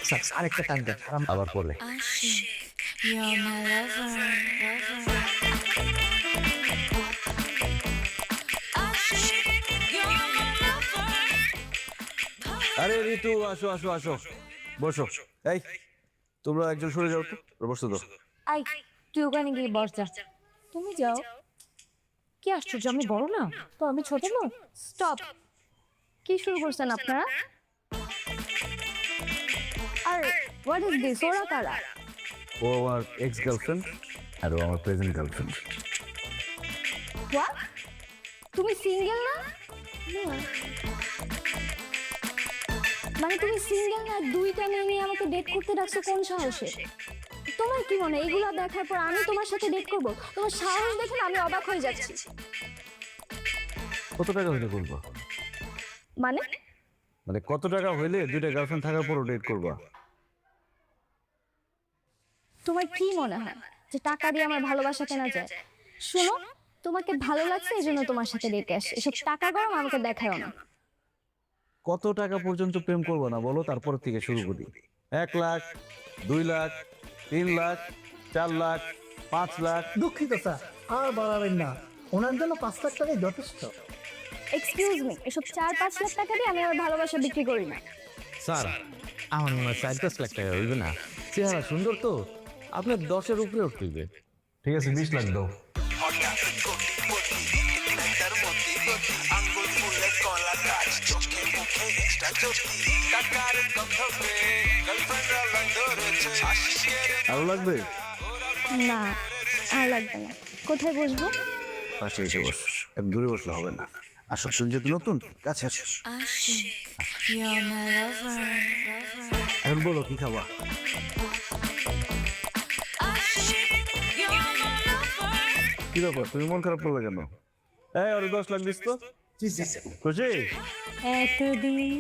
Sir আরেকটা টান দেন আবার পরে You're my lover, lover. Ashik, you're my lover. আরে ঋতু আসো আসো আসো বসো এই তোমরা একজন সরে যাও তো বসতে দাও আই তুই ওখানে গিয়ে বস যা। তুমি যাও। কি আশ্চর্য, আমি বড় না তো আমি ছোট না। স্টপ। কি শুরু করছেন আপনারা? আর হোয়াট ইজ দিস? ওরা কারা? ও আমার এক্স গার্লফ্রেন্ড আর ও আমার প্রেজেন্ট গার্লফ্রেন্ড হোয়াট? তুমি সিঙ্গেল না? মানে তুমি সিঙ্গেল না, দুইটা মেয়ে নিয়ে আমাকে ডেট করতে রাখছো কোন সাহসে? তোমার কি মনে হয় এগুলো দেখার পর আমি তোমার সাথে ডেট করব? তোমার সাহস দেখে না আমি অবাক হয়ে যাচ্ছি। কত টাকা হইলে করবা মানে মানে কত টাকা হইলে দুইটা গার্লফ্রেন্ড থাকার পরও ডেট করবা তোমার কি মনে হয় যে টাকা দিয়ে আমার ভালোবাসা কেনা যায়? শোনো, তোমাকে ভালো লাগছে এই জন্য তোমার সাথে ডেটে আসে। এসব টাকা গরম আমাকে দেখাও না। কত টাকা পর্যন্ত প্রেম করবো না বলো, তারপর থেকে শুরু করি। 1 লাখ, 2 লাখ, 3 লাখ, 4 লাখ, 5 লাখ। দুঃখিত স্যার, আর বাড়াবেন না, ওনার জন্য 5 লাখ টাকাই যথেষ্ট। এক্সকিউজ মি, এসব 4-5 লাখ টাকা দিয়ে আমি আমার ভালোবাসা বিক্রি করি না। স্যার আমার মনে হয় 4-5 লাখ টাকা হইবে না, চেহারা সুন্দর তো আপনার 10-এর উপরে উঠবে। ঠিক আছে 20 লাখ দাও। আরো লাগবে? না আর লাগবে না। কোথায় বসবো? পাশে এসে বস, এত দূরে বসলে হবে না। আসো, তুমি যেহেতু নতুন, কাছে আসো। Ashik, you're my lover, lover. এখন বলো কি খাবা? Ashik, you're my lover. কি ব্যাপার, তুমি মন খারাপ করলে কেন? এই আরো 10 লাখ দিস তো। জি জি স্যার। খুশি? এতদিন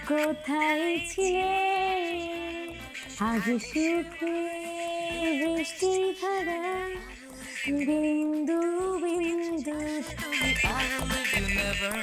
কোথায় ছিলে, আজ সুখে বৃষ্টি ধারা বিন্দু বিন্দু। I will leave you never.